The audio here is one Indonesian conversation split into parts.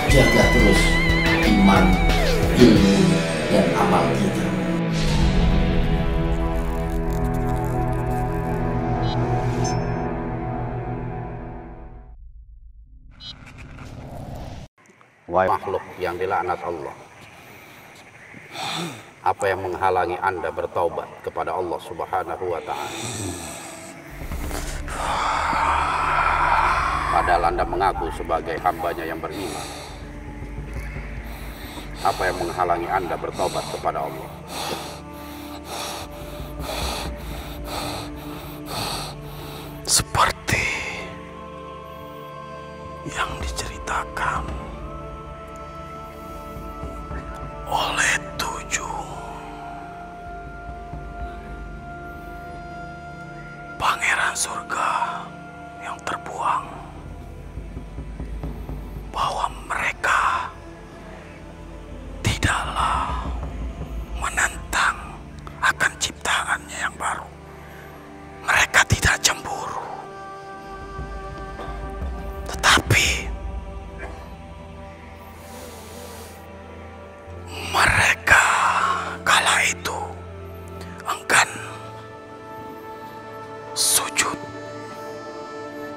jaga terus iman, ilmu, dan amal kita. Wahai makhluk yang dilaknat Allah, apa yang menghalangi Anda bertaubat kepada Allah Subhanahu wa Ta'ala? Padahal Anda mengaku sebagai hambanya yang beriman. Apa yang menghalangi Anda bertaubat kepada Allah? Seperti yang diceritakan oleh 7 pangeran surga yang terbuang, bahwa mereka tidaklah menentang akan ciptaannya yang baru. Mereka tidak cemburu, tetapi mereka kala itu enggan sujud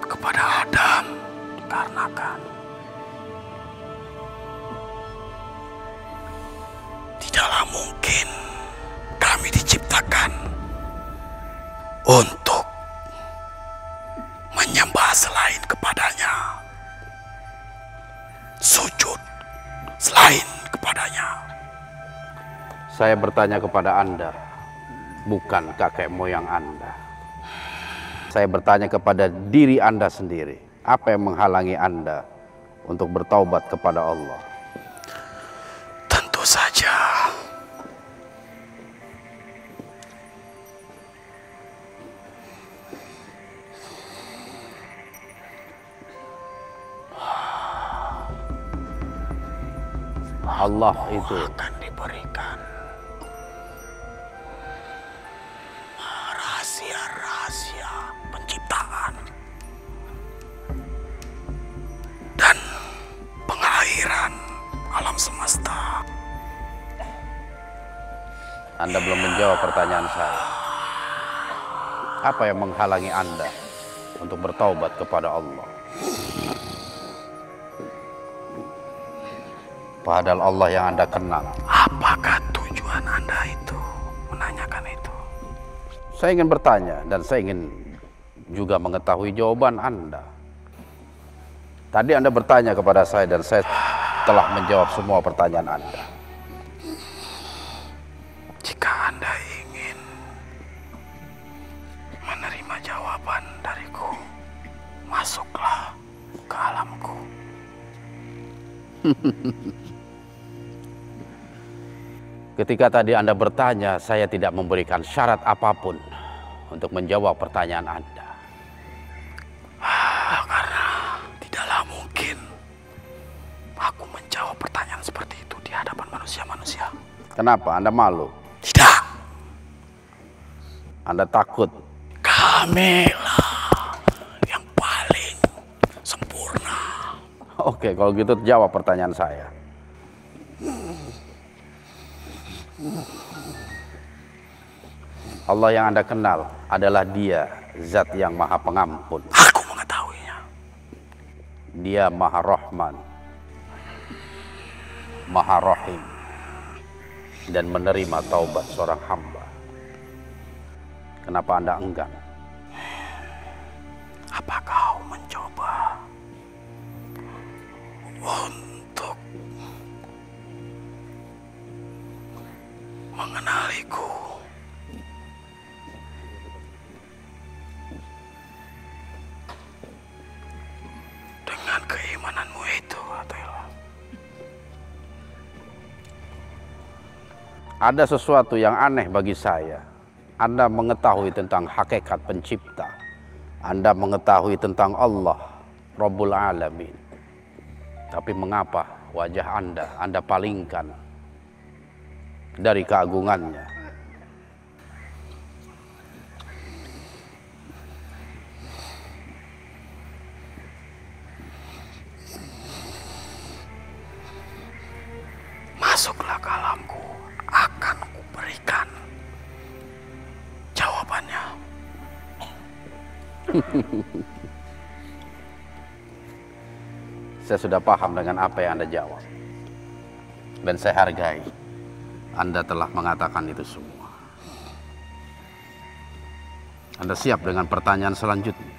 kepada Adam, dikarenakan tidaklah mungkin kami diciptakan untuk menyembah selain kepadanya, sujud selain kepadanya. Saya bertanya kepada Anda, bukan kakek moyang Anda. Saya bertanya kepada diri Anda sendiri. Apa yang menghalangi Anda untuk bertaubat kepada Allah? Tentu saja Allah itu akan diberikan rahasia-rahasia penciptaan dan pengairan alam semesta. Anda belum menjawab pertanyaan saya. Apa yang menghalangi Anda untuk bertaubat kepada Allah? Padahal Allah yang Anda kenal. Apakah tujuan Anda itu menanyakan itu? Saya ingin bertanya dan saya ingin juga mengetahui jawaban Anda. Tadi Anda bertanya kepada saya dan saya telah menjawab semua pertanyaan Anda. Jika Anda ingin menerima jawaban dariku, masuklah ke alamku. Ketika tadi Anda bertanya, saya tidak memberikan syarat apapun untuk menjawab pertanyaan Anda. Karena tidaklah mungkin aku menjawab pertanyaan seperti itu di hadapan manusia-manusia. Kenapa? Anda malu? Tidak. Anda takut? Kamilah yang paling sempurna. Oke, kalau gitu jawab pertanyaan saya. Allah yang Anda kenal adalah Dia, Zat yang Maha Pengampun. Aku mengetahuinya. Dia Maha Rahman, Maha Rahim, dan menerima taubat seorang hamba. Kenapa Anda enggan? Apa kau mencoba untuk mengenaliku? Dengan keimananmu itu, Atila. Ada sesuatu yang aneh bagi saya. Anda mengetahui tentang hakikat pencipta. Anda mengetahui tentang Allah, Rabbul Alamin. Tapi mengapa wajah Anda palingkan dari keagungannya? masuklah ke alamku, akan kuberikan jawabannya. Saya sudah paham dengan apa yang Anda jawab. Dan saya hargai Anda telah mengatakan itu semua. Anda siap dengan pertanyaan selanjutnya?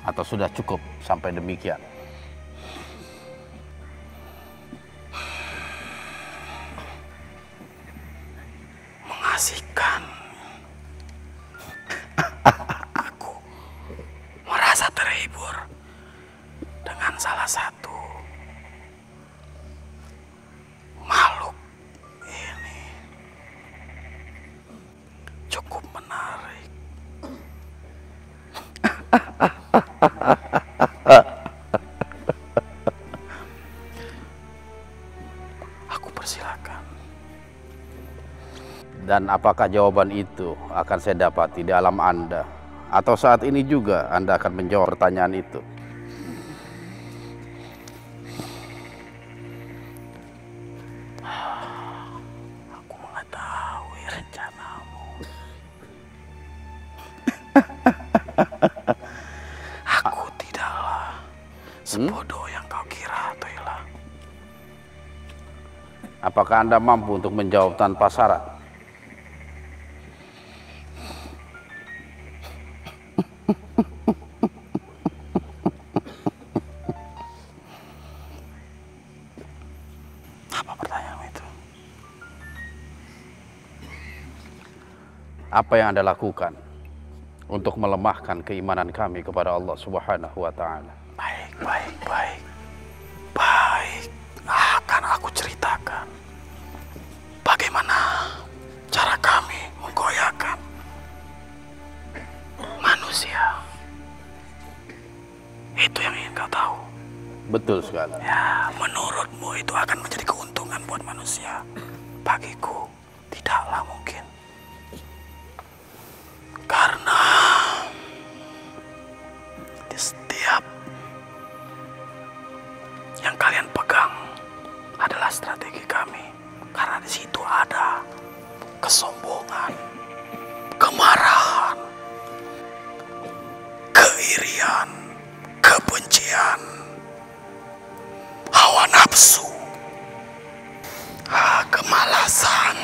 Atau sudah cukup sampai demikian? Mengasihkan. Aku merasa terhibur dengan salah satu makhluk ini. Cukup menarik. Aku persilakan. Dan apakah jawaban itu akan saya dapati di alam Anda? Atau saat ini juga Anda akan menjawab pertanyaan itu? Aku mengetahui rencanamu. Aku tidaklah sebodoh yang kau kira, Toila. Apakah Anda mampu untuk menjawab tanpa syarat? Apa pertanyaanmu itu? Apa yang Anda lakukan untuk melemahkan keimanan kami kepada Allah Subhanahu wa Ta'ala? Baik, baik, baik. Baik, akan aku ceritakan bagaimana cara kami menggoyahkan manusia. Itu yang ingin kau tahu. Betul sekali. Ya, menurutmu itu akan menjadi keuntungan buat manusia. Bagiku, tidaklah mungkin. Karena di setiap yang kalian pegang adalah strategi kami. Karena di situ ada kesombongan, kemarahan, keirian, kebencian, hawa nafsu, kemalasan.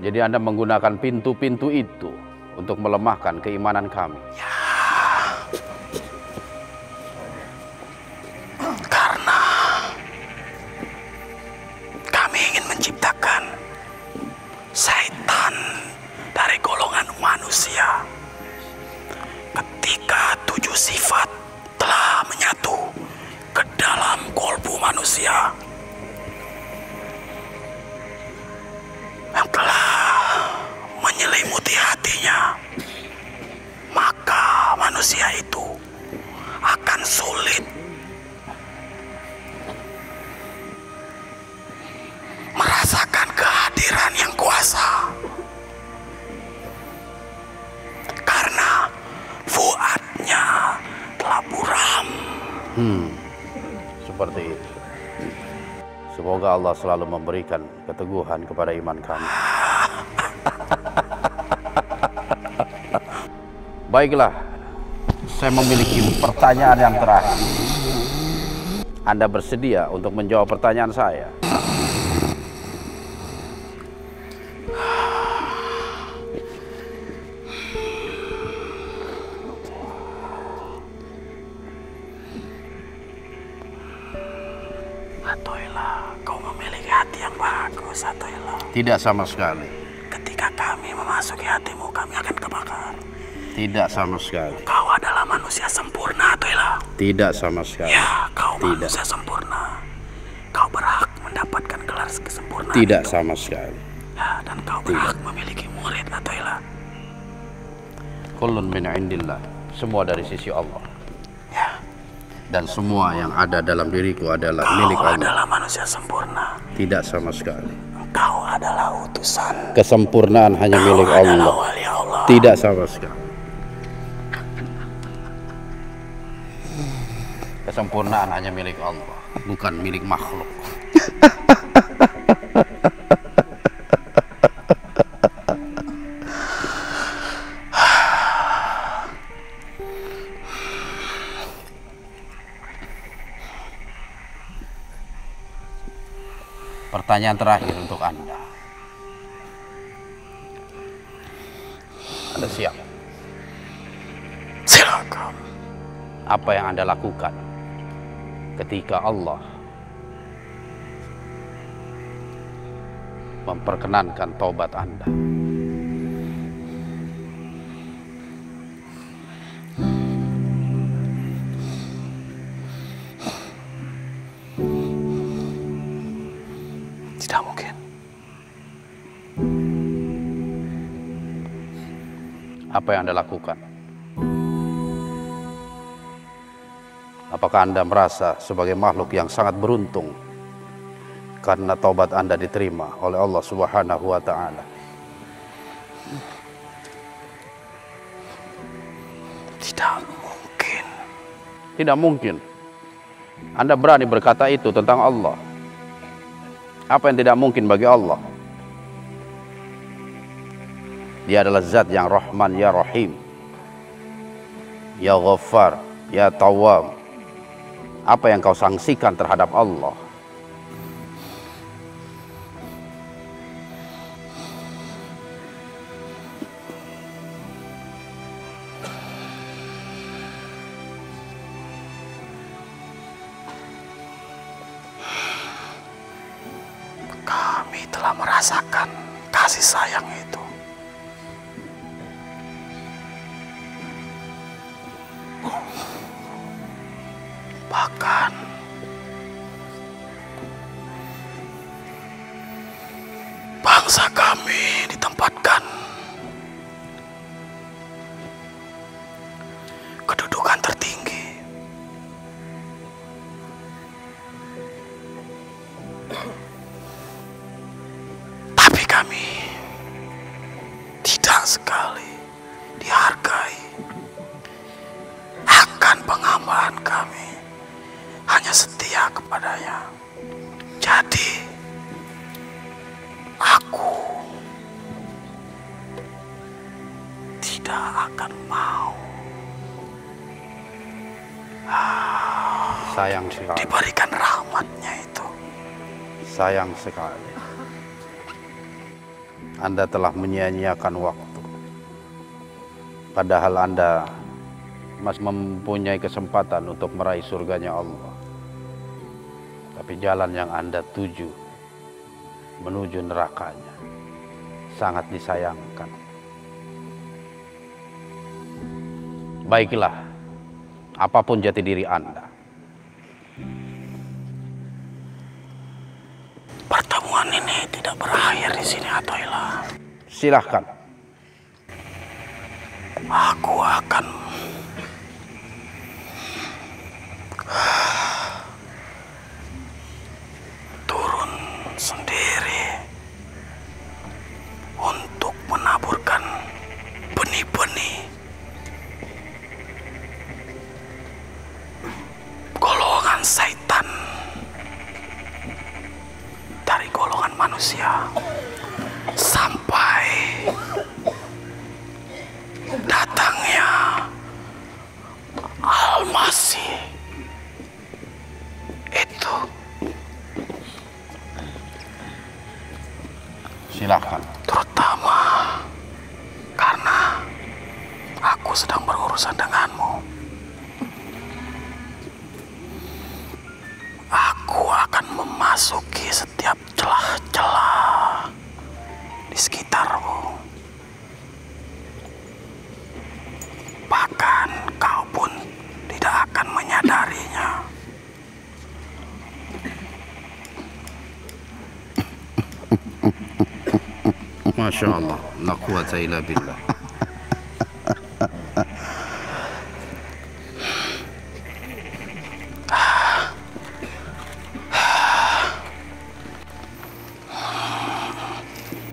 Jadi Anda menggunakan pintu-pintu itu untuk melemahkan keimanan kami. Ya, karena kami ingin menciptakan syaitan dari golongan manusia. Ketika 7 sifat telah menyatu ke dalam kolbu manusia yang telah menyelimuti hatinya, maka manusia itu akan sulit merasakan kehadiran yang kuasa. Karena fuadnya telah buram. Seperti itu. Semoga Allah selalu memberikan keteguhan kepada iman kami. Baiklah, saya memiliki pertanyaan yang terakhir. Anda bersedia untuk menjawab pertanyaan saya? Atoila, kau memiliki hati yang bagus, Atoila. Tidak sama sekali. Ketika kami memasuki hatimu, kami akan kebakar. Tidak sama sekali. Kau adalah manusia sempurna, Atoila. Tidak sama sekali. Ya, kau Tidak. manusia sempurna. Kau berhak mendapatkan gelar kesempurnaan. Tidak itu. sama sekali. Ya, dan kau berhak memiliki murid, Atoila. Kullun min indillah. Semua dari sisi Allah. Ya, Dan semua yang ada dalam diriku adalah kau milik Allah. adalah manusia sempurna. Tidak sama sekali. Kau adalah utusan. Kesempurnaan hanya milik Kau adalah Allah. wali Allah. Tidak sama sekali. Kesempurnaan hanya milik Allah, bukan milik makhluk. Pertanyaan terakhir untuk Anda. Anda siap? Silakan. Apa yang Anda lakukan ketika Allah memperkenankan taubat Anda? Tidak mungkin. Apa yang Anda lakukan? Apakah Anda merasa sebagai makhluk yang sangat beruntung karena taubat Anda diterima oleh Allah Subhanahu wa Ta'ala? Tidak mungkin. Tidak mungkin. Anda berani berkata itu tentang Allah. Apa yang tidak mungkin bagi Allah? Dia adalah zat yang Rahman ya Rahim, ya Ghaffar, ya Tawwab. Apa yang kau sangsikan terhadap Allah? Kami telah merasakan kasih sayang itu. Bahkan bangsa kami ditempatkan kedudukan tertinggi. Tapi kami tidak sekali dihargai. Akan penghambaan kami hanya setia kepadanya. Jadi aku tidak akan mau Sayang sekali. diberikan rahmatnya itu. Sayang sekali. Anda telah menyia-nyiakan waktu. Padahal Anda masih mempunyai kesempatan untuk meraih surganya Allah. Tapi jalan yang Anda tuju menuju nerakanya sangat disayangkan. Baiklah, apapun jati diri Anda, Pertemuan ini tidak berakhir di sini, Atoila. silahkan. Aku akan turun sendiri untuk menaburkan benih-benih golongan setan dari golongan manusia sampai datangnya Al-Masih itu. Silahkan. Terutama karena aku sedang berurusan denganmu. Aku akan memasuki setiap celah-celah di sekitarmu. Bahkan kau pun tidak akan menyadarinya. Masya Allah, la quwata illa billah.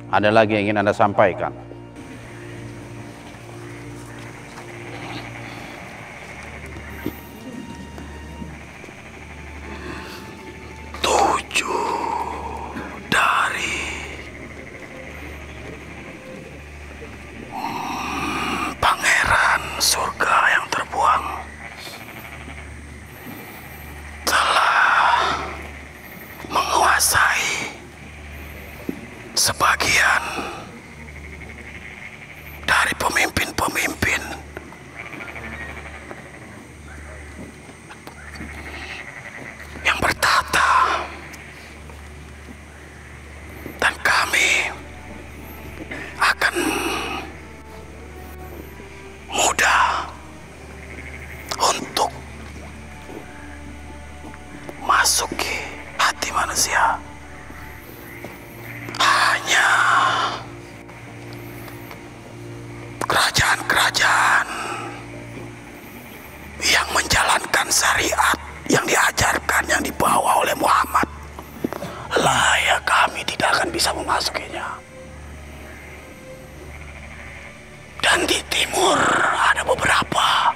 Ada lagi yang ingin Anda sampaikan? manusia. Hanya kerajaan-kerajaan yang menjalankan syariat yang diajarkan, yang dibawa oleh Muhammad lah ya kami tidak akan bisa memasukinya. Dan di timur ada beberapa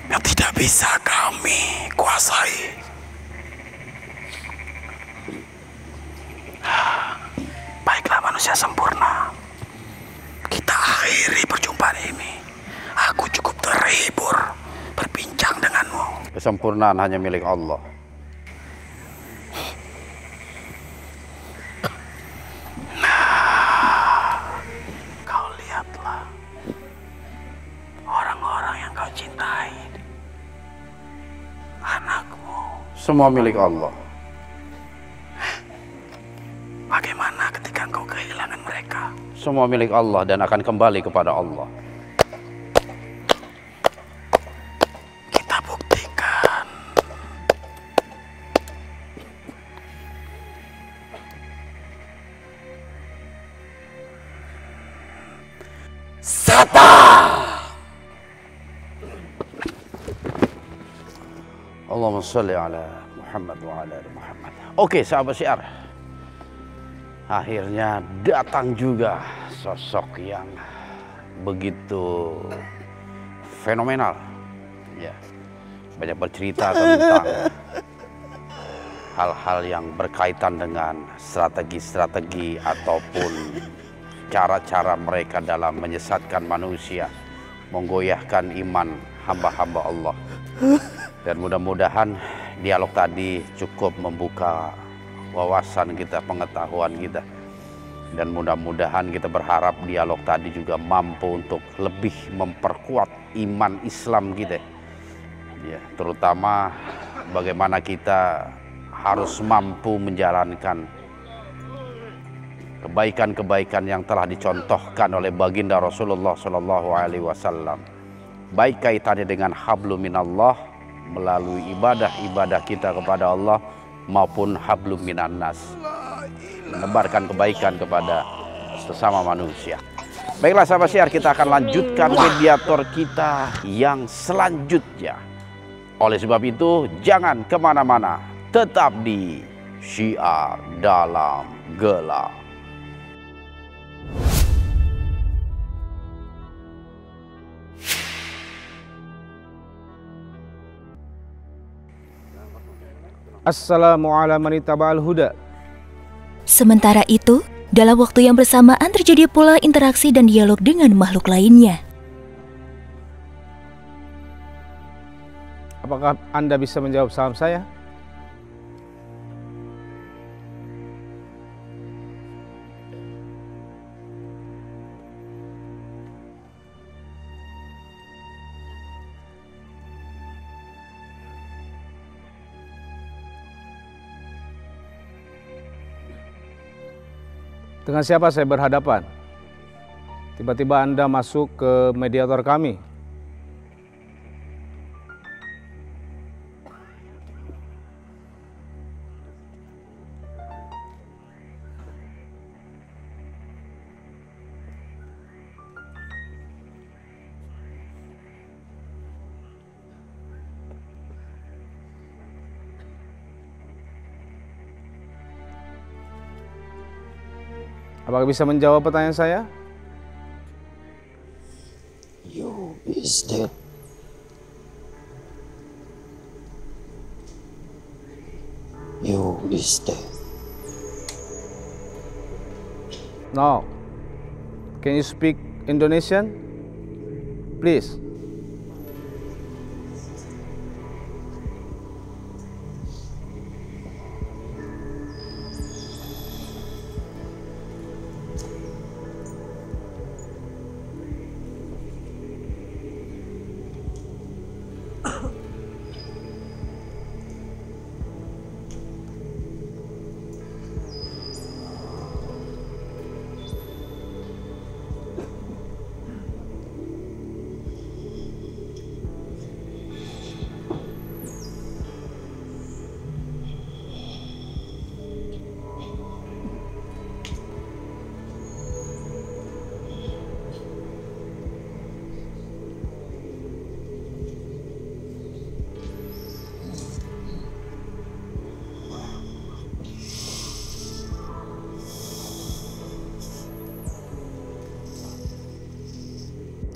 yang tidak bisa kami kuasai. Baiklah manusia sempurna, kita akhiri perjumpaan ini. Aku cukup terhibur berbincang denganmu. Kesempurnaan hanya milik Allah. Kau lihatlah orang-orang yang kau cintai, anakmu. Semua milik Allah. Bagaimana ketika engkau kehilangan mereka? Semua milik Allah dan akan kembali kepada Allah. Kita buktikan. Sata! Allahumma salli ala Muhammad wa ala ali Muhammad. Oke, sahabat syiar. Akhirnya datang juga sosok yang begitu fenomenal. Ya, banyak bercerita tentang hal-hal yang berkaitan dengan strategi-strategi ataupun cara-cara mereka dalam menyesatkan manusia, menggoyahkan iman hamba-hamba Allah. Dan mudah-mudahan dialog tadi cukup membuka wawasan kita, pengetahuan kita. Dan mudah-mudahan kita berharap dialog tadi juga mampu untuk lebih memperkuat iman Islam kita. Ya, terutama bagaimana kita harus mampu menjalankan kebaikan-kebaikan yang telah dicontohkan oleh baginda Rasulullah SAW. Baik kaitannya dengan hablum minallah melalui ibadah-ibadah kita kepada Allah maupun hablum minan nas, menebarkan kebaikan kepada sesama manusia. Baiklah sahabat syiar, kita akan lanjutkan mediator kita yang selanjutnya. Oleh sebab itu jangan kemana-mana, tetap di Syiar Dalam Gelap. Assalamualaikum warahmatullahi wabarakatuh. Sementara itu, dalam waktu yang bersamaan terjadi pula interaksi dan dialog dengan makhluk lainnya. Apakah Anda bisa menjawab salam saya? Dengan siapa saya berhadapan? Tiba-tiba Anda masuk ke mediator kami. Apakah bisa menjawab pertanyaan saya? You is dead. You is dead. No. Can you speak Indonesian? Please.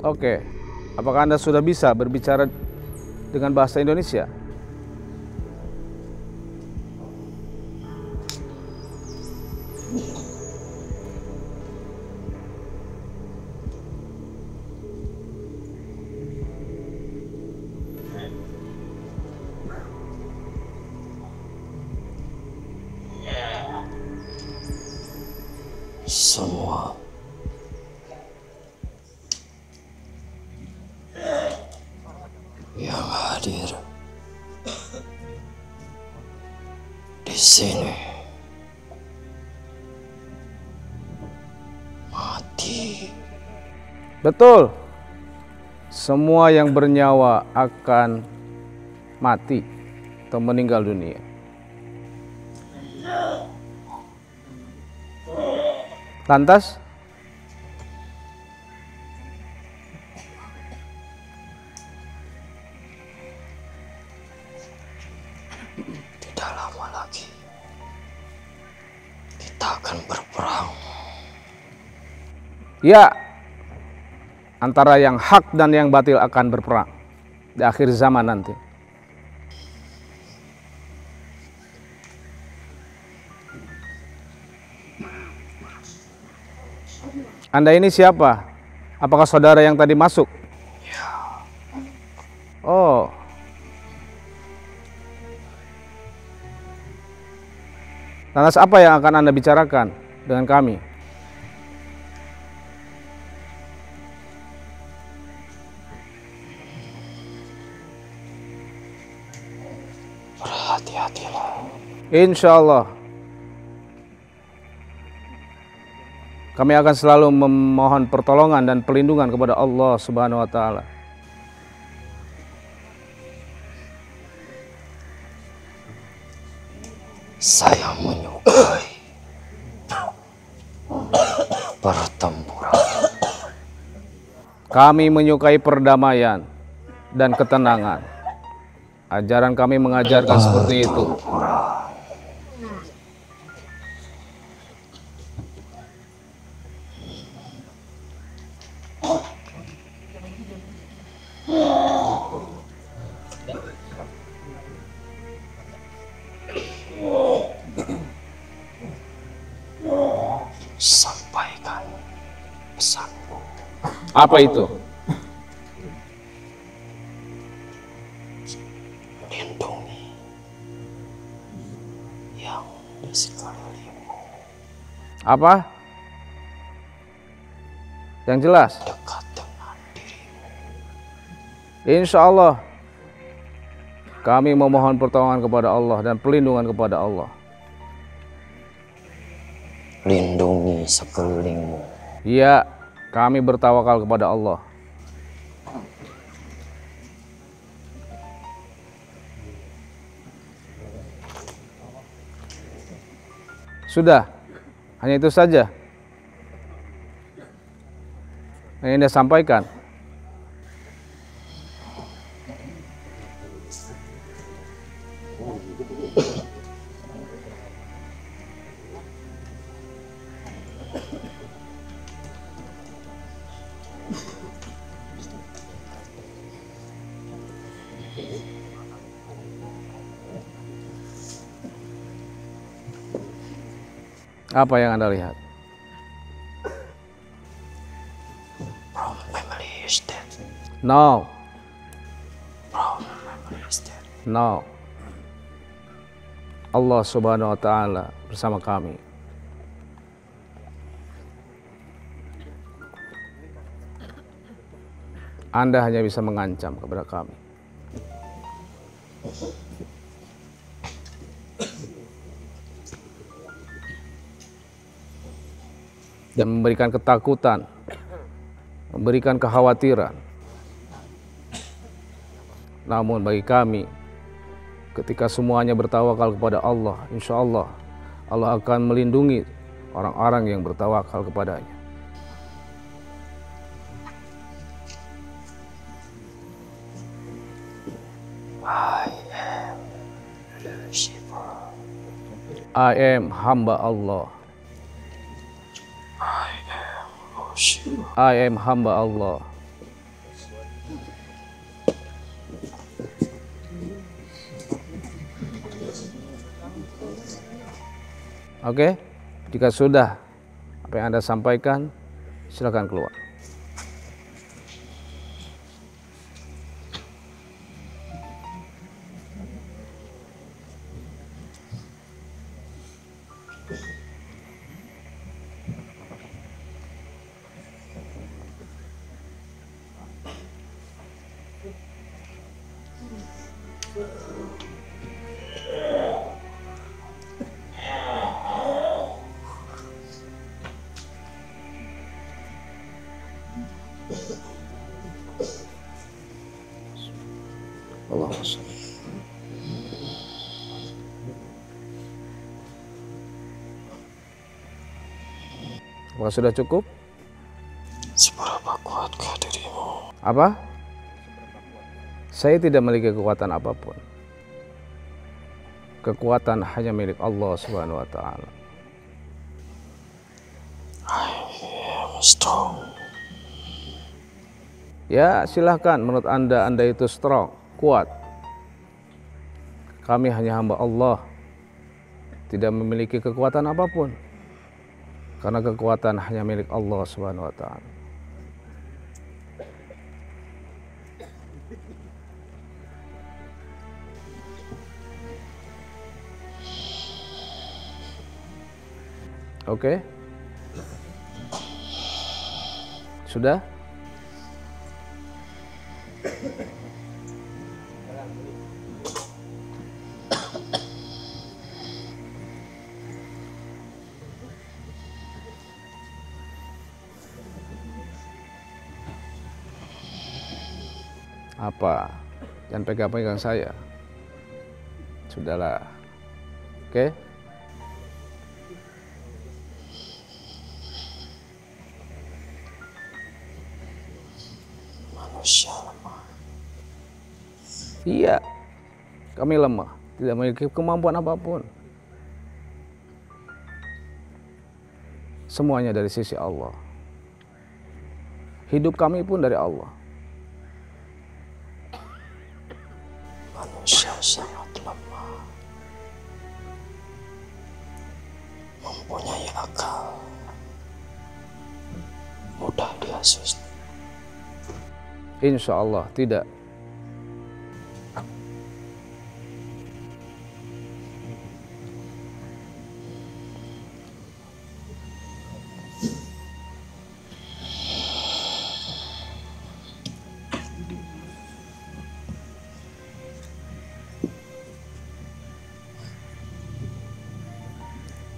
Oke, apakah Anda sudah bisa berbicara dengan bahasa Indonesia? Semua yang hadir di sini mati. Betul. Semua yang bernyawa akan mati atau meninggal dunia. Lantas, tidak lama lagi kita akan berperang. ya, antara yang hak dan yang batil akan berperang di akhir zaman nanti. Anda ini siapa? Apakah saudara yang tadi masuk? Ya, Oh. Lantas apa yang akan Anda bicarakan dengan kami? berhati-hatilah. Insya Allah. Kami akan selalu memohon pertolongan dan perlindungan kepada Allah Subhanahu wa Ta'ala. Saya menyukai pertempuran. Kami menyukai perdamaian dan ketenangan. Ajaran kami mengajarkan seperti itu. Sampaikan pesanku. Apa itu? Lindungi yang di sekelilingmu. Apa? Yang jelas. Dekat dengan dirimu. Insya Allah. Kami memohon pertolongan kepada Allah dan perlindungan kepada Allah. Lindungi sekelilingmu. Ya, kami bertawakal kepada Allah. Sudah, hanya itu saja yang Anda sampaikan. Apa yang Anda lihat? From family is dead. No, From family is dead. no. Allah Subhanahu wa Ta'ala bersama kami. Anda hanya bisa mengancam kepada kami. Dan memberikan ketakutan, memberikan kekhawatiran. Namun bagi kami, ketika semuanya bertawakal kepada Allah, insya Allah, Allah akan melindungi orang-orang yang bertawakal kepadanya. I am Lucifer. I am hamba Allah. I am Lucifer. I am hamba Allah. Oke? Jika sudah apa yang Anda sampaikan, silakan keluar. Apakah sudah cukup? Seberapa kuatkah dirimu? Apa? Saya tidak memiliki kekuatan apapun. Kekuatan hanya milik Allah Subhanahu wa Ta'ala. I am strong. Ya, silahkan. Menurut Anda itu strong, kuat. Kami hanya hamba Allah, tidak memiliki kekuatan apapun. Karena kekuatan hanya milik Allah Subhanahu wa Ta'ala. Oke? Sudah? Apa? Jangan pegang-pegang saya. Sudahlah. Oke? Manusia lemah. Iya. Kami lemah, tidak memiliki kemampuan apapun. Semuanya dari sisi Allah. Hidup kami pun dari Allah. Manusia sangat lemah. Mempunyai akal. Mudah dihasut. Insya Allah tidak.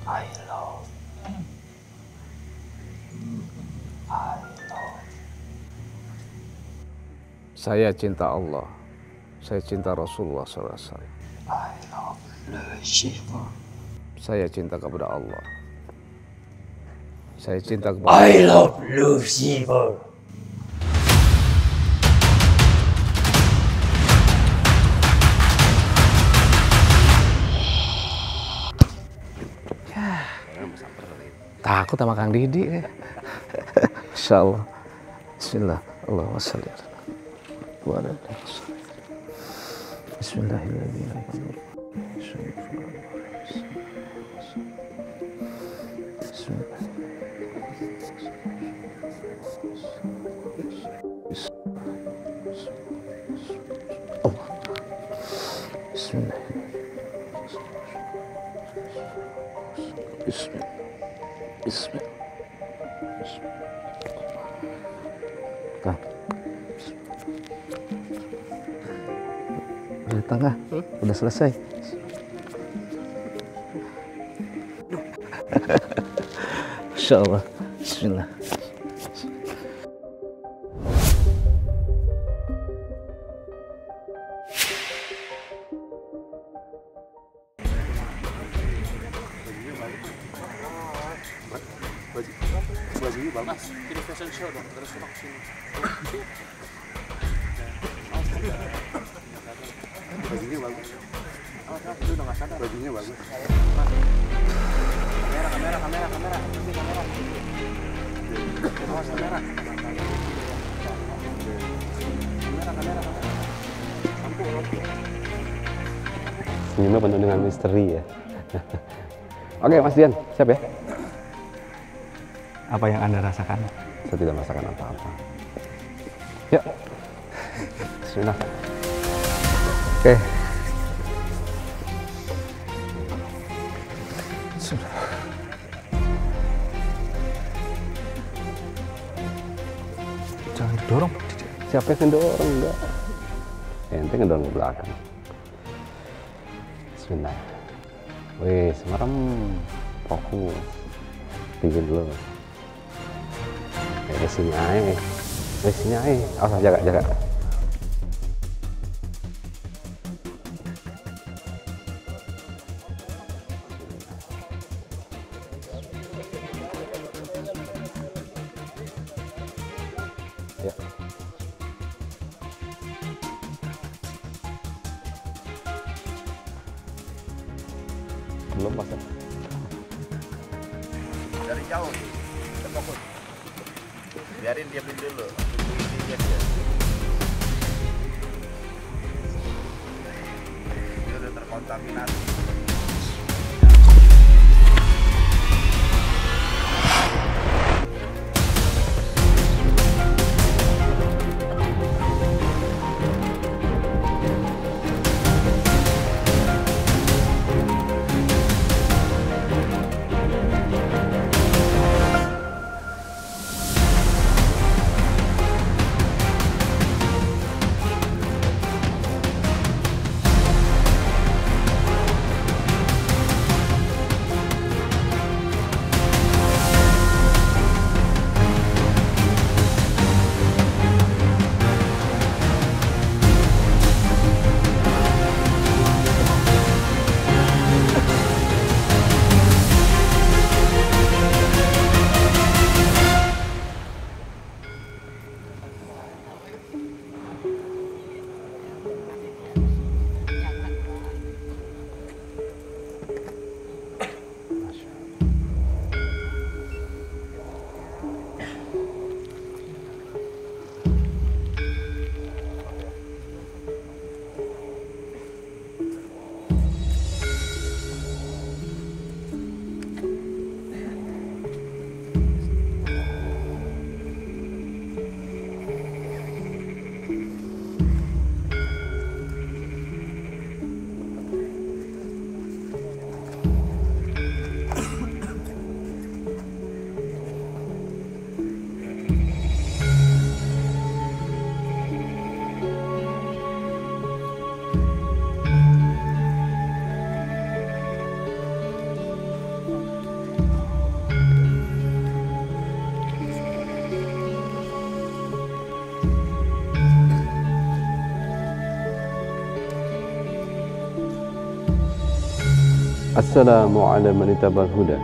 I love. Saya cinta Allah. Saya cinta Rasulullah SAW. I love Lucifer. Saya cinta kepada Allah. Saya cinta kepada I love Lucifer. Takut sama Kang Didi. Insya Allah. Bismillah. Allahumma sholli ala Bismillahirrahmanirrahim. Bismillah. Kang. Udah tengah, udah selesai. Insya Allah. Bismillah. Bajunya bagus. Ini fashion show dong, terus ke sini. Bajunya bagus. Lu udah nggak sadar. Bajunya bagus. Kamera. Ini kamera. Awas kamera. Kamera. Ini mah penuh dengan misteri ya. Oke, Mas Dian, siap ya? Apa yang Anda rasakan? Saya tidak merasakan apa-apa. Yuk. Bismillah. Oke. Jangan didorong. Siapa yang ngedorong? Enggak. Ente ngedorong ke belakang. Bismillah. Wih, semarang fokus. Tinggi dulu. Sini aja. Sini aja. Awas, jaga. Ya. Belum pasang. Dari jauh, kita fokus. Biarin dia dulu. Tungguin dia. Dia udah terkontaminasi. Assalamu ala man ittaba'al huda.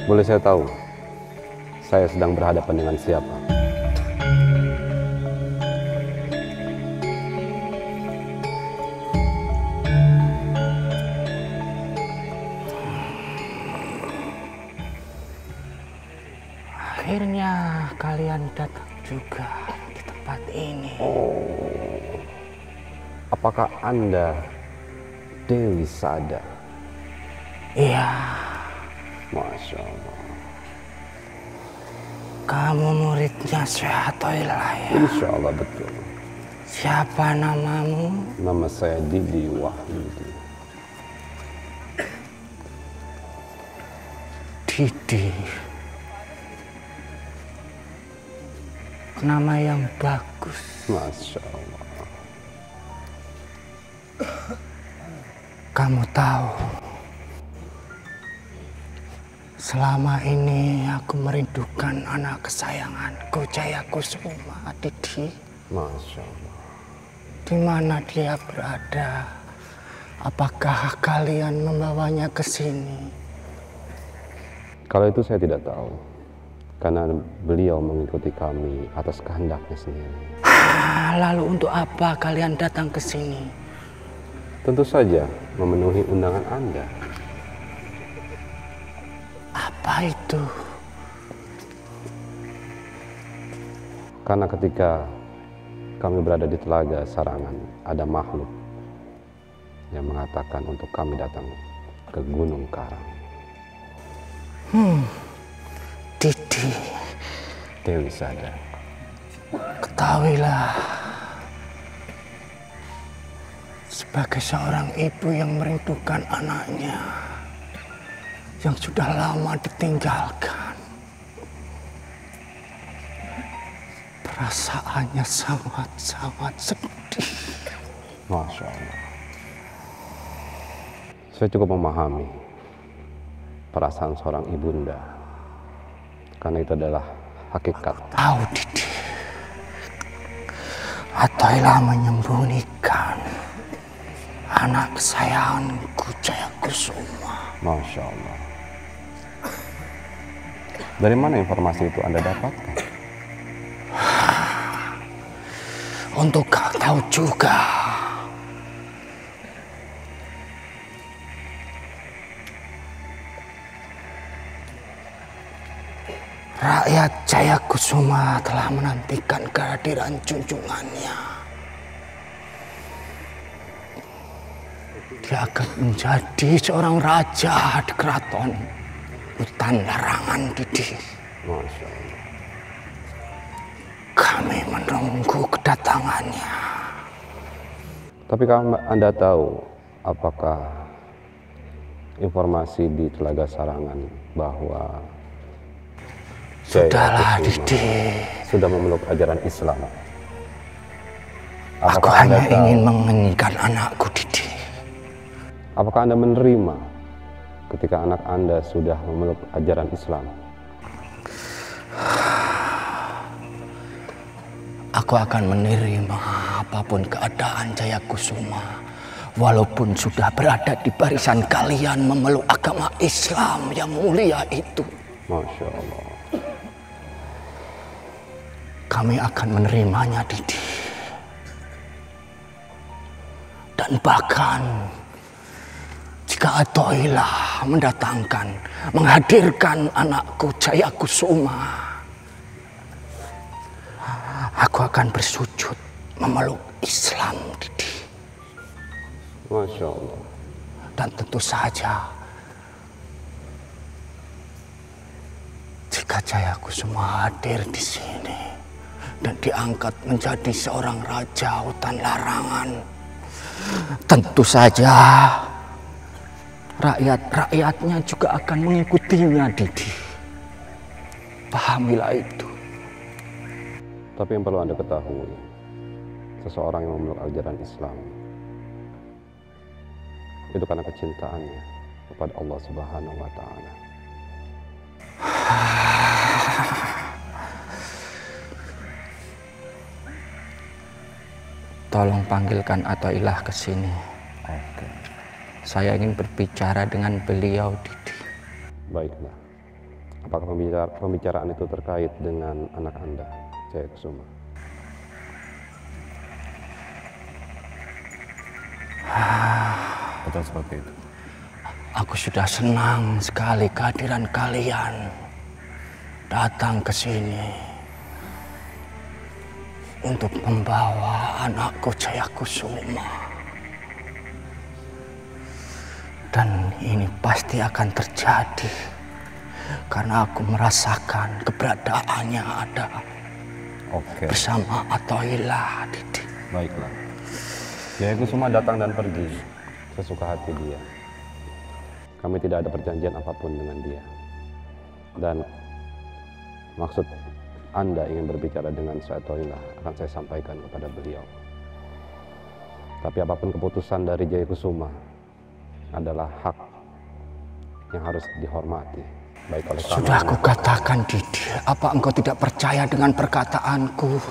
Boleh saya tahu, saya sedang berhadapan dengan siapa? Akhirnya kalian datang juga di tempat ini. Oh, apakah Anda Dewi Sada? Iya. Masya Allah. Kamu muridnya Syekh Athaillah ya? Insya Allah betul. Siapa namamu? Nama saya Didi Wahyudi. Didi. Nama yang bagus. Masya Allah. Kamu tahu, selama ini aku merindukan anak kesayanganku, Jaya Kusuma, Didi. Masya Allah. Di mana dia berada? Apakah kalian membawanya ke sini? Kalau itu saya tidak tahu. Karena beliau mengikuti kami atas kehendaknya sendiri. Lalu untuk apa kalian datang ke sini? Tentu saja memenuhi undangan Anda. Apa itu? Karena ketika kami berada di Telaga Sarangan, ada makhluk yang mengatakan untuk kami datang ke Gunung Karang. Didi, Dewi Sada, ketahuilah, sebagai seorang ibu yang merindukan anaknya yang sudah lama ditinggalkan, perasaannya sangat-sangat sedih. Masya Allah. Saya cukup memahami perasaan seorang ibunda, karena itu adalah hakikat. Tahu Didi, Atailah menyembunyikan anak kesayanganku Jayakusuma. Masya Allah. Dari mana informasi itu Anda dapatkan? Untuk kau tahu juga, rakyat Jayakusuma telah menantikan kehadiran junjungannya. Dia akan menjadi seorang raja di keraton Hutan Larangan, Didi. Masya Allah. Kami menunggu kedatangannya. Tapi kalau Anda tahu apakah informasi di Telaga Sarangan bahwa Sudahlah, Jayakusuma Didi. sudah memeluk ajaran Islam? Aku Apakah hanya Anda tahu? ingin menginginkan anakku, Didi. Apakah Anda menerima ketika anak Anda sudah memeluk ajaran Islam? Aku akan menerima apapun keadaan Jayakusuma, walaupun sudah berada di barisan kalian memeluk agama Islam yang mulia itu. Masya Allah. Kami akan menerimanya, Didi. Dan bahkan jika Athoilah menghadirkan anakku Jayakusuma, aku akan bersujud memeluk Islam, Didi. Masya Allah. Dan tentu saja, jika Jayakusuma hadir di sini dan diangkat menjadi seorang raja hutan larangan, tentu saja rakyat-rakyatnya juga akan mengikutinya, Didi. Pahamilah itu. Tapi yang perlu Anda ketahui, seseorang yang memeluk ajaran Islam itu karena kecintaannya kepada Allah Subhanahu wa Ta'ala. Tolong panggilkan Athoilah ke sini. Oke. Saya ingin berbicara dengan beliau, Didi. Baiklah. Apakah pembicaraan itu terkait dengan anak Anda, Jayakusuma? Betul seperti itu. Aku sudah senang sekali kehadiran kalian datang ke sini untuk membawa anakku Jayakusuma. Dan ini pasti akan terjadi karena aku merasakan keberadaannya ada bersama Athoilah, Didi. Baiklah. Jayakusuma datang dan pergi sesuka hati dia. Kami tidak ada perjanjian apapun dengan dia. Dan maksud Anda ingin berbicara dengan Athoilah akan saya sampaikan kepada beliau. Tapi apapun keputusan dari Jayakusuma adalah hak yang harus dihormati. Baik oleh kami. Sudah aku katakan, Didi, apa engkau tidak percaya dengan perkataanku?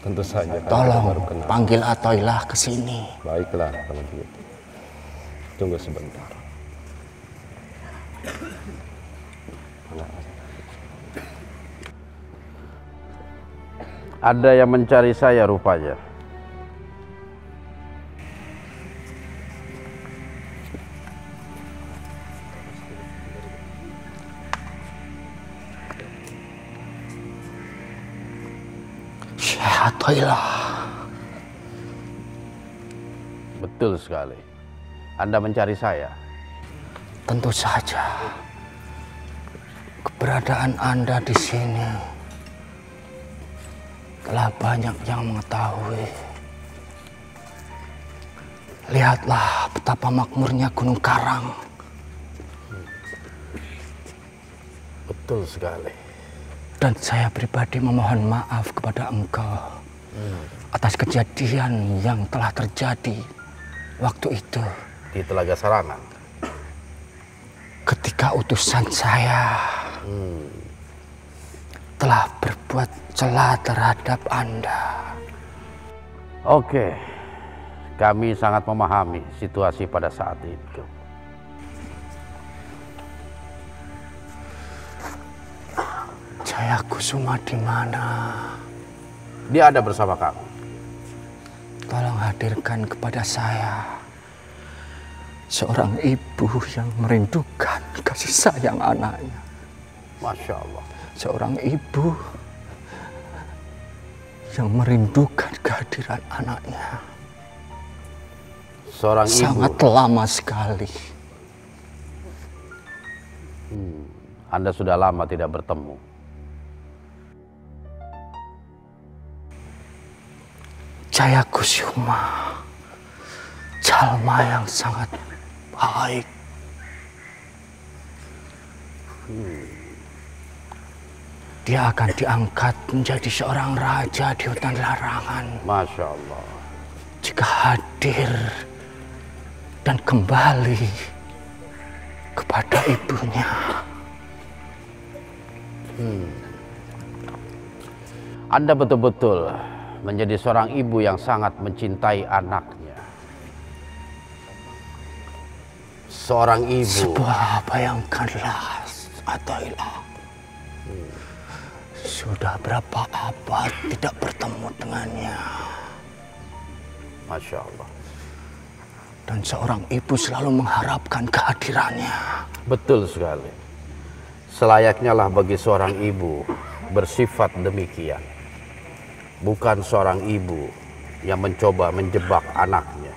Tentu saja. Tolong baru kenal. panggil Athoilah ke sini. Baiklah kalau begitu. Tunggu sebentar. Ada yang mencari saya rupanya. Syekh Athaillah. Betul sekali. Anda mencari saya. Tentu saja. Keberadaan Anda di sini telah banyak yang mengetahui. Lihatlah betapa makmurnya Gunung Karang. Betul sekali. Dan saya pribadi memohon maaf kepada engkau atas kejadian yang telah terjadi waktu itu. Di Telaga Sarangan. Ketika utusan saya telah berbuat cela terhadap Anda. Oke, kami sangat memahami situasi pada saat itu. Jayakusuma di mana? Dia ada bersama kamu. Tolong hadirkan kepada saya seorang ibu yang merindukan kasih sayang anaknya. Masya Allah. Seorang ibu yang merindukan kehadiran anaknya. Seorang ibu. Sangat lama sekali. Anda sudah lama tidak bertemu. Jayakusuma, jalma yang sangat baik. Dia akan diangkat menjadi seorang raja di hutan larangan. Masya Allah. Jika hadir dan kembali kepada ibunya. Anda betul-betul menjadi seorang ibu yang sangat mencintai anaknya. Seorang ibu. Sebuah bayangkanlah, Athaillah. Sudah berapa abad tidak bertemu dengannya. Masya Allah. Dan seorang ibu selalu mengharapkan kehadirannya. Betul sekali. Selayaknya lah bagi seorang ibu bersifat demikian. Bukan seorang ibu yang mencoba menjebak anaknya.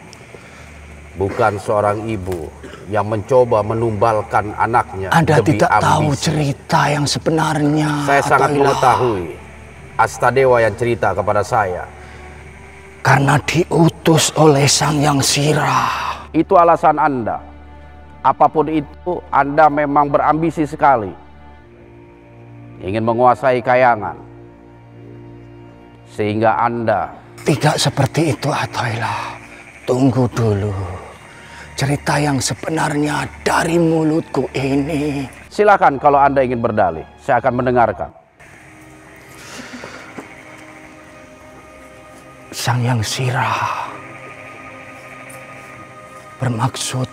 Bukan seorang ibu yang mencoba menumbalkan anaknya. Anda demi tidak ambisi. tahu cerita yang sebenarnya. Saya sangat Athaillah. mengetahui. Astadewa yang cerita kepada saya. Karena diutus oleh Sang Yang Sirah. Itu alasan Anda. Apapun itu, Anda memang berambisi sekali. Ingin menguasai kayangan. Sehingga Anda... Tidak seperti itu, Athaillah. Tunggu dulu. Cerita yang sebenarnya dari mulutku ini. Silakan kalau Anda ingin berdalih. Saya akan mendengarkan. Sang Yang Sirah bermaksud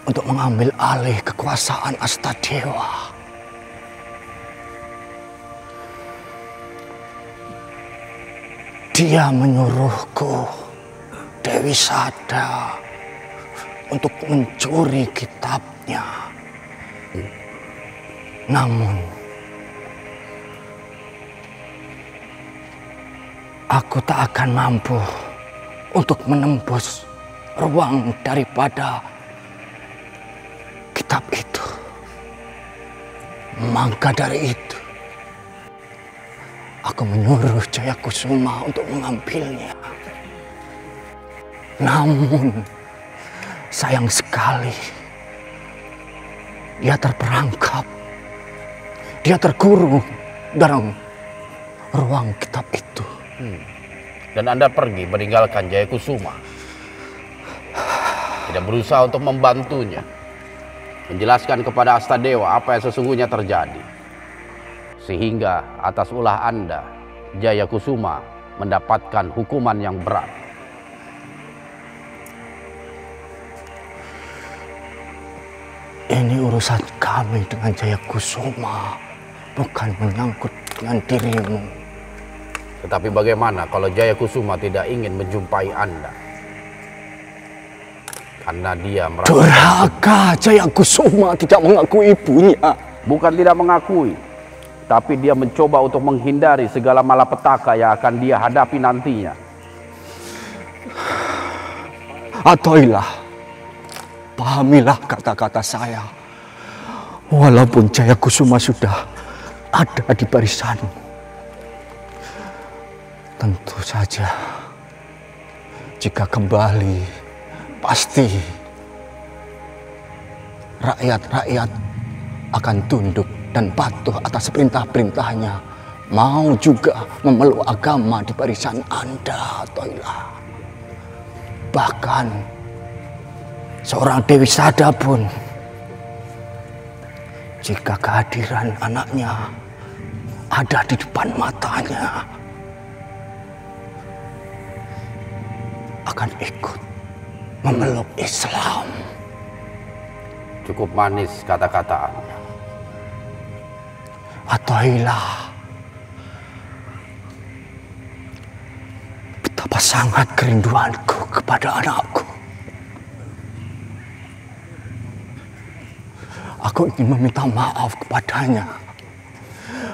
untuk mengambil alih kekuasaan Astadewa. Dia menyuruhku, Dewi Sada, untuk mencuri kitabnya. Namun, aku tak akan mampu untuk menembus ruang daripada kitab itu. Maka dari itu, aku menyuruh Jayakusuma untuk mengambilnya. Namun, sayang sekali, dia terperangkap. Dia terkurung dalam ruang kitab itu. Dan Anda pergi meninggalkan Jayakusuma. Tidak berusaha untuk membantunya. Menjelaskan kepada Astadewa apa yang sesungguhnya terjadi. Sehingga atas ulah Anda, Jayakusuma mendapatkan hukuman yang berat. Ini urusan kami dengan Jayakusuma, bukan menyangkut dengan dirimu. Tetapi bagaimana kalau Jayakusuma tidak ingin menjumpai Anda? Karena dia merasa durhaka. Jayakusuma tidak mengakui ibunya. bukan tidak mengakui, tapi dia mencoba untuk menghindari segala malapetaka yang akan dia hadapi nantinya. Atoilah, pahamilah kata-kata saya. Walaupun Jayakusuma sudah ada di barisan, tentu saja jika kembali pasti rakyat-rakyat akan tunduk dan patuh atas perintah-perintahnya, mau juga memeluk agama di barisan Anda, Atoilah. Bahkan seorang Dewi Sada pun, jika kehadiran anaknya ada di depan matanya, akan ikut memeluk Islam. Cukup manis kata-kata Anda. Atoilah, betapa sangat kerinduanku kepada anakku. Aku ingin meminta maaf kepadanya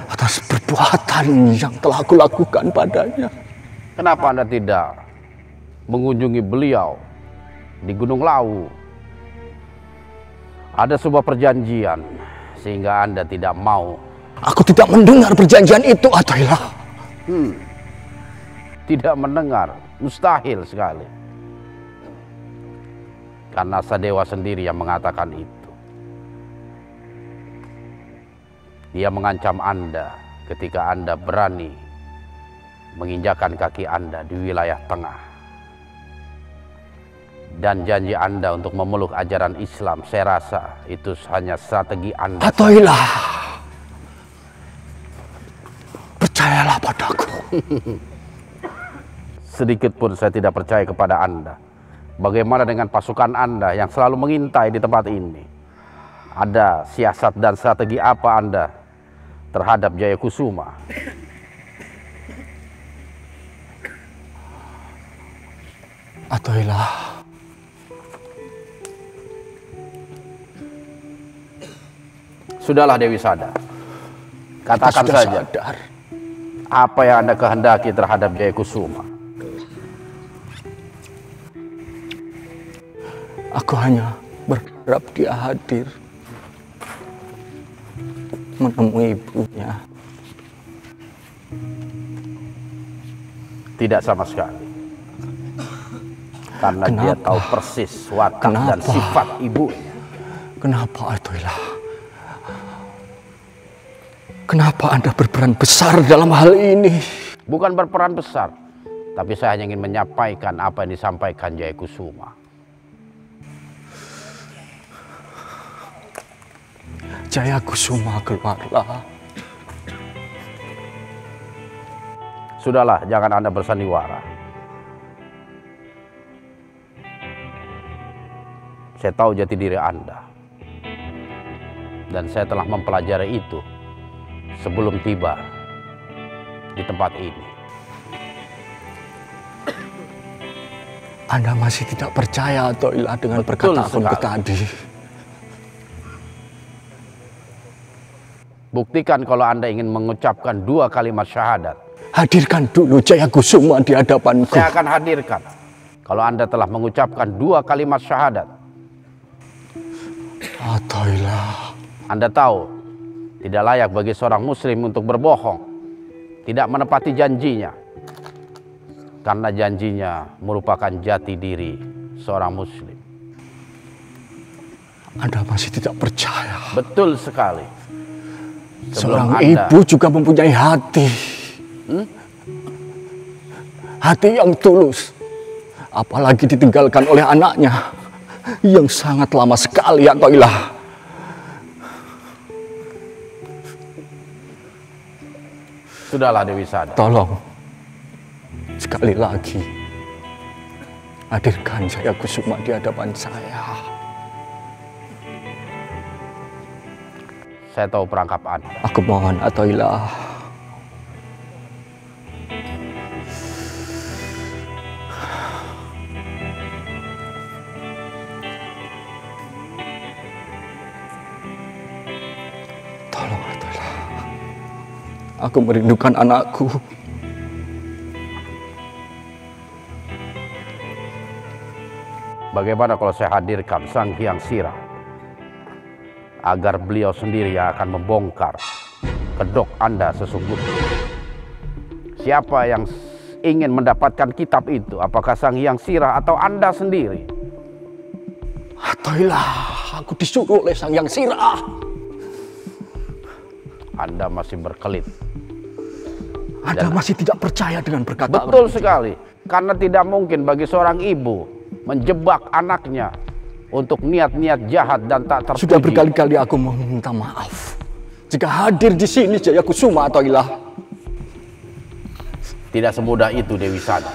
atas perbuatan yang telah aku lakukan padanya. Kenapa Anda tidak mengunjungi beliau di Gunung Lawu? Ada sebuah perjanjian sehingga Anda tidak mau. Aku tidak mendengar perjanjian itu, Atoilah. Tidak mendengar, mustahil sekali. Karena Sadewa sendiri yang mengatakan itu. Dia mengancam Anda ketika Anda berani menginjakan kaki Anda di wilayah tengah. Dan janji Anda untuk memeluk ajaran Islam, saya rasa itu hanya strategi Anda. Atoilah, percayalah padaku. Sedikit pun saya tidak percaya kepada Anda. Bagaimana dengan pasukan Anda yang selalu mengintai di tempat ini? Ada siasat dan strategi apa Anda terhadap Jayakusuma? Atoilah, sudahlah Dewi Sada. Katakan sudah saja sadar. apa yang Anda kehendaki terhadap Jayakusuma. Aku hanya berharap dia hadir menemui ibunya. Tidak sama sekali. Karena dia Kenapa? tahu persis watak dan Kenapa? sifat ibunya. Kenapa, Atoilah? Kenapa Anda berperan besar dalam hal ini? Bukan berperan besar, tapi saya hanya ingin menyampaikan apa yang disampaikan Jayakusuma. Jayakusuma, keluarlah. Sudahlah, jangan Anda bersandiwara. Saya tahu jati diri Anda. Dan saya telah mempelajari itu sebelum tiba di tempat ini. Anda masih tidak percaya, Atoilah, dengan Betul perkataanku sekali. tadi. Buktikan kalau Anda ingin mengucapkan 2 kalimat syahadat. Hadirkan dulu Jayakusuma di hadapanku. Saya akan hadirkan kalau Anda telah mengucapkan 2 kalimat syahadat. Atoilah, Anda tahu, tidak layak bagi seorang muslim untuk berbohong, tidak menepati janjinya. Karena janjinya merupakan jati diri seorang muslim. Anda masih tidak percaya. Betul sekali. Sebelum Seorang Anda, ibu juga mempunyai hati. Hati yang tulus. Apalagi ditinggalkan oleh anaknya yang sangat lama sekali, Atoilah. sudahlah Dewi Sada. Tolong, sekali lagi, hadirkan Jayakusuma di hadapan saya. Saya tahu perangkap Anda. Aku mohon, Atoilah. Aku merindukan anakku. Bagaimana kalau saya hadirkan Sang Hyang Sirah agar beliau sendiri yang akan membongkar kedok Anda sesungguhnya? Siapa yang ingin mendapatkan kitab itu? Apakah Sang Hyang Sirah atau Anda sendiri? Atoilah, aku disuruh oleh Sang Hyang Sirah. Anda masih berkelit. Anda masih tidak percaya dengan perkataan. Betul sekali. Karena tidak mungkin bagi seorang ibu menjebak anaknya untuk niat-niat jahat dan tak terpuji. Sudah berkali-kali aku meminta maaf. Jika hadir di sini Jaya Kusuma, Atoilah. Tidak semudah itu, Dewi Sada.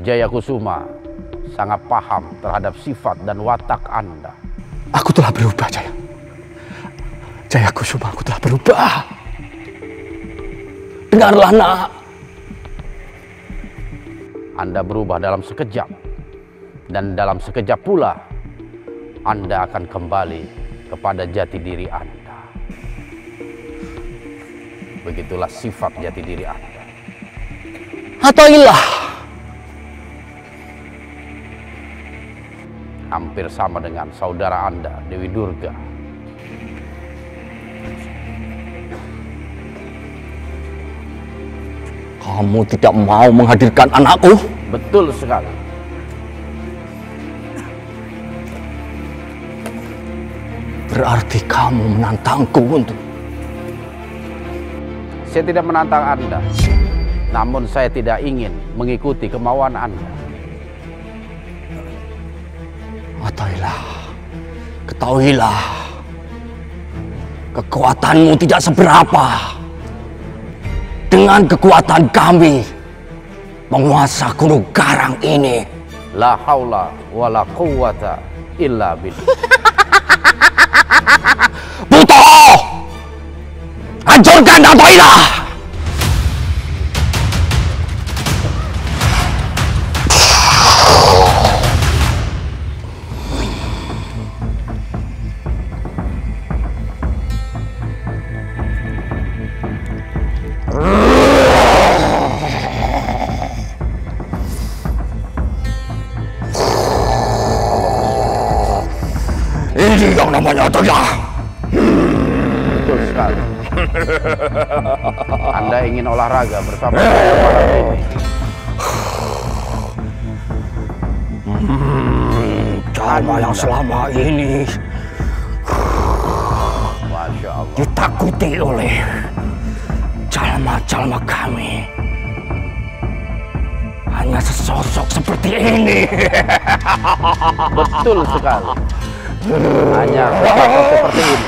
Jaya Kusuma sangat paham terhadap sifat dan watak Anda. Aku telah berubah, Jaya. Jaya Kusuma, aku telah berubah. Dengarlah, nak. Anda berubah dalam sekejap. Dan dalam sekejap pula, Anda akan kembali kepada jati diri Anda. Begitulah sifat jati diri Anda. Atoilah. Hampir sama dengan saudara Anda, Dewi Durga. Kamu tidak mau menghadirkan anakku? Betul sekali. Berarti kamu menantangku untuk... Saya tidak menantang Anda, namun saya tidak ingin mengikuti kemauan Anda. Atoilah, ketahuilah, kekuatanmu tidak seberapa dengan kekuatan kami, penguasa Gunung Karang ini. La haula wa la quwata illa billah. Buto! Hancurkan Atoilah! Ini yang namanya Atoilah. Betul sekali. Anda ingin olahraga bersama saya malam ini. Jalma yang selama ini Masya Allah. ditakuti oleh jalma-jalma kami hanya sesosok seperti ini. Betul sekali. Hanya sosok seperti ini.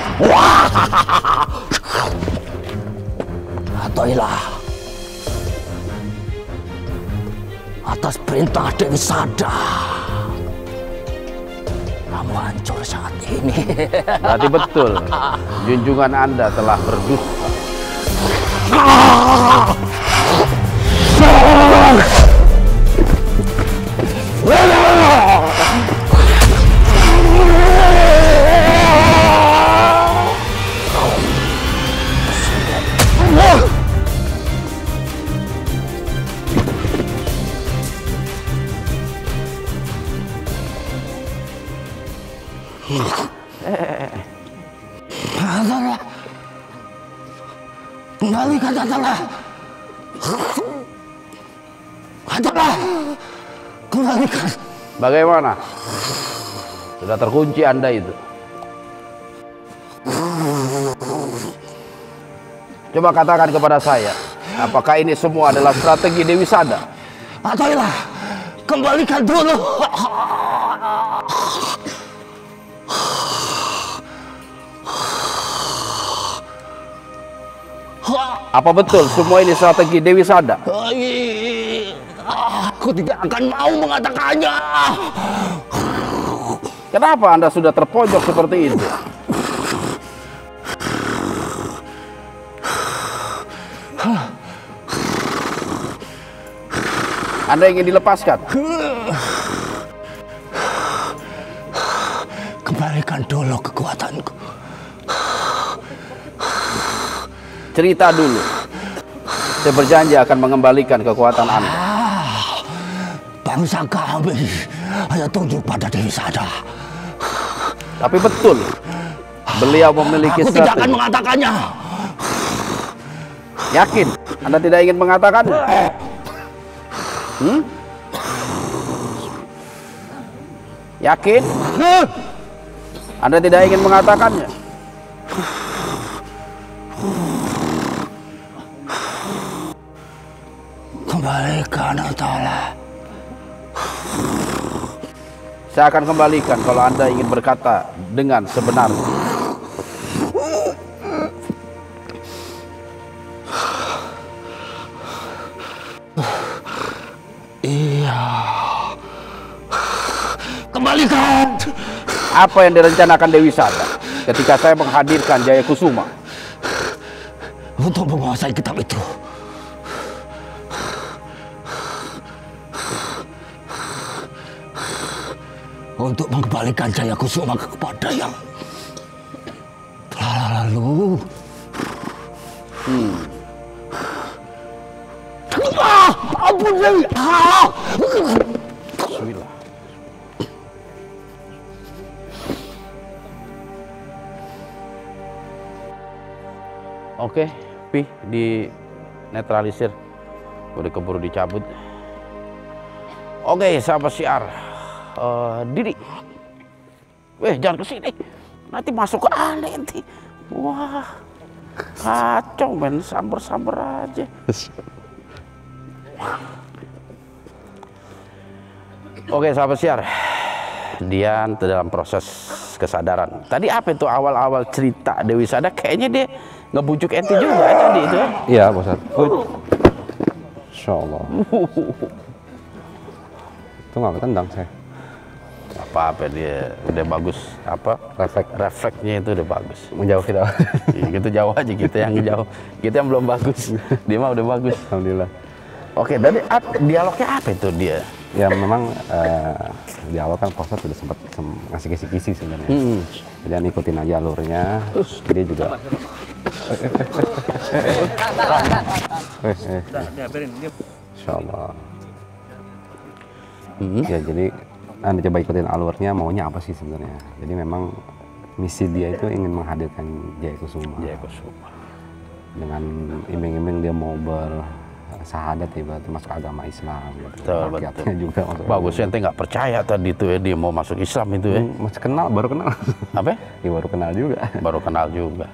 Atoilah, atas perintah Dewi Sada, kamu hancur saat ini. Berarti betul, junjungan Anda telah berdusta. Atoilah, kembalikan Atoilah. Atoilah, kembalikan. Bagaimana? Sudah terkunci Anda itu. Coba katakan kepada saya, apakah ini semua adalah strategi Dewi Sada? Atoilah, kembalikan dulu. Apa betul semua ini strategi Dewi Sada? Aku tidak akan mau mengatakannya. Kenapa Anda sudah terpojok seperti itu? Anda ingin dilepaskan? Kembalikan dulu kekuatanku. cerita dulu. Saya berjanji akan mengembalikan kekuatan Anda. Bangsa kami hanya tunduk pada Dewi Sada. Tapi betul, beliau memiliki Aku tidak akan strategi. mengatakannya. Yakin? Anda tidak ingin mengatakannya? Yakin? Anda tidak ingin mengatakannya? Kembalikan Ta'ala. Saya akan kembalikan kalau Anda ingin berkata dengan sebenarnya. Iya. Kembalikan. Apa yang direncanakan Dewi Sada ketika saya menghadirkan Jaya Kusuma? Untuk menguasai kitab itu. Untuk mengembalikan Jaya Kusuma kepada yang telah lalu. Ampun Dewi. Bismillah. Oke, Pi di netralisir, udah keburu dicabut. Oke, sahabat siar, Didi, jangan kesini, nanti masuk ke aneh nanti. Wah, kacau men, samber-samber aja. Oke, sahabat siar, Dian dalam proses kesadaran. Tadi apa itu awal-awal cerita Dewi Sada? Kayaknya dia ngebujuk ente juga tadi itu. Iya, Pak Ustadz. Insya Allah. Itu nggak ketendang saya. Apa dia udah bagus, apa refleksnya itu udah bagus. Menjauh kita. Ya, gitu jauh aja kita yang jauh. Kita yang belum bagus. Dia mah udah bagus. Alhamdulillah. Oke, dari dialognya apa itu dia? Ya memang di awal kan Pak Ustadz udah sempat ngasih kisi-kisi sebenarnya. Jadi ikutin aja alurnya. Dia juga. Insya Allah. Ya jadi Anda coba ikutin alurnya, maunya apa sih sebenarnya. Jadi memang misi dia itu ingin menghadirkan Jaya Kusuma. Jaya Kusuma. Dengan iming-iming dia mau bersahadat ya, masuk agama Islam. Gitu. Betul. Juga masuk bagus, ente nggak percaya tadi tuh ya dia mau masuk Islam itu ya. Masih kenal, baru kenal. Apa? Ya baru kenal juga. Baru kenal juga.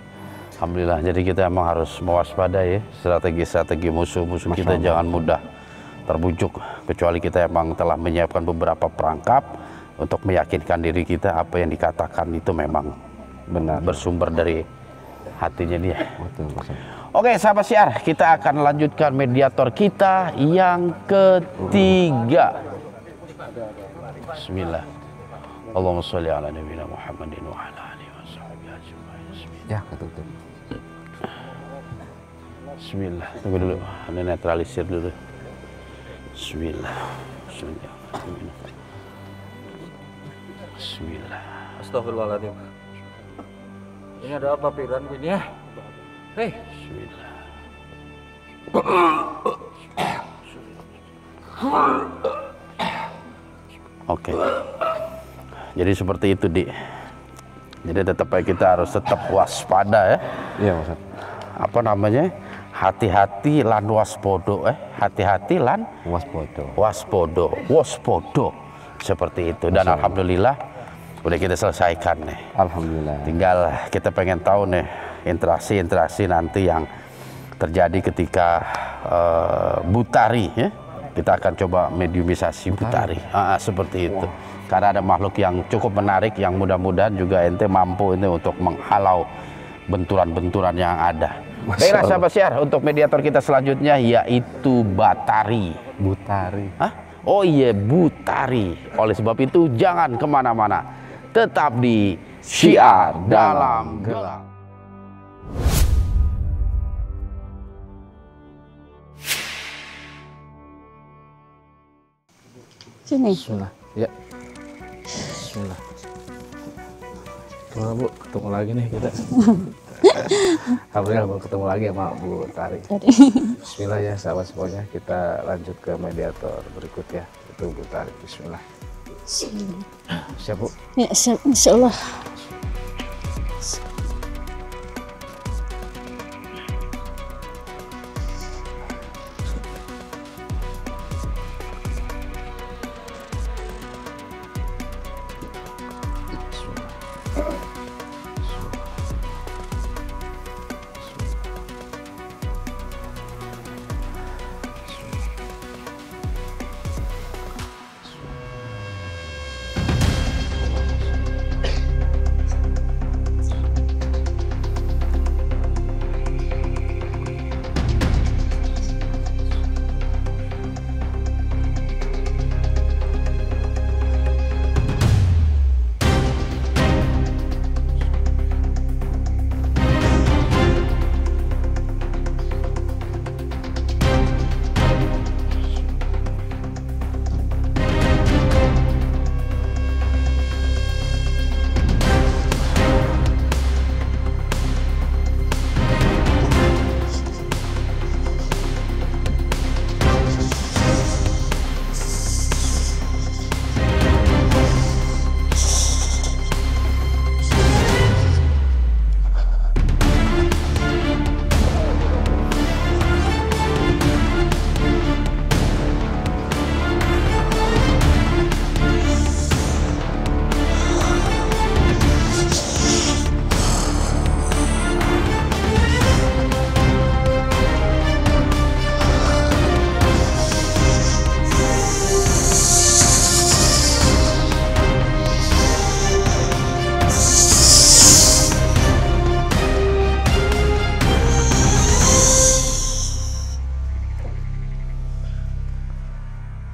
Alhamdulillah, jadi kita emang harus mewaspadai strategi-strategi musuh-musuh kita jangan mudah terbujuk, kecuali kita emang telah menyiapkan beberapa perangkap untuk meyakinkan diri kita apa yang dikatakan itu memang benar, bersumber dari hatinya dia. Betul, betul. Oke, sahabat siar, kita akan lanjutkan mediator kita yang ketiga. Bismillah. Allahumma sholli ala nabiyina Muhammadin wa ala alihi washabbihi ajma'in. Ya, ketutup. Bismillah. Tunggu dulu, ini netralisir dulu. Bismillah. Bismillah. Bismillah. Astagfirullahaladzim. Ini ada apa Piran ini ya? Hei. Bismillah. Oke. Jadi seperti itu, Di. Jadi tetap kita harus tetap waspada ya. Iya, Ustaz. Apa namanya? Hati-hati lan waspodo hati-hati lan waspodo seperti itu. Dan alhamdulillah udah kita selesaikan nih. Alhamdulillah. Tinggal kita pengen tahu nih interaksi nanti yang terjadi ketika Butari ya. Kita akan coba mediumisasi Butari. Seperti itu. Karena ada makhluk yang cukup menarik yang mudah-mudahan juga ente mampu ini untuk menghalau benturan-benturan yang ada. Baiklah sahabat siar, untuk mediator kita selanjutnya yaitu Batari. Butari. Hah? Oh iya, Butari. Oleh sebab itu jangan kemana-mana. Tetap di Syiar Dalam Gelap. Sini. Bismillah. Ya. Bismillah. Gimana Bu? Ketemu lagi nih kita. Alhamdulillah mau ketemu lagi sama Bu Tari. Bismillah ya sahabat semuanya, kita lanjut ke mediator berikutnya, itu Bu Tari. Bismillah. Siap Bu? Ya siap, insya Allah.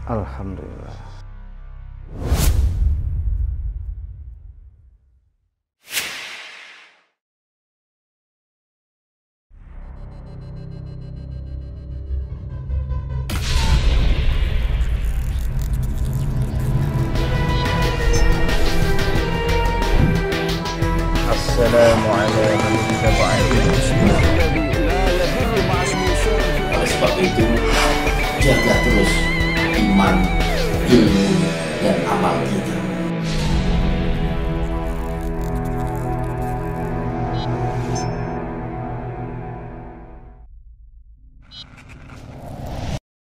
Alhamdulillah. Assalamualaikum Oleh sebab itu, jaga terus iman, ilmu, dan amal kita.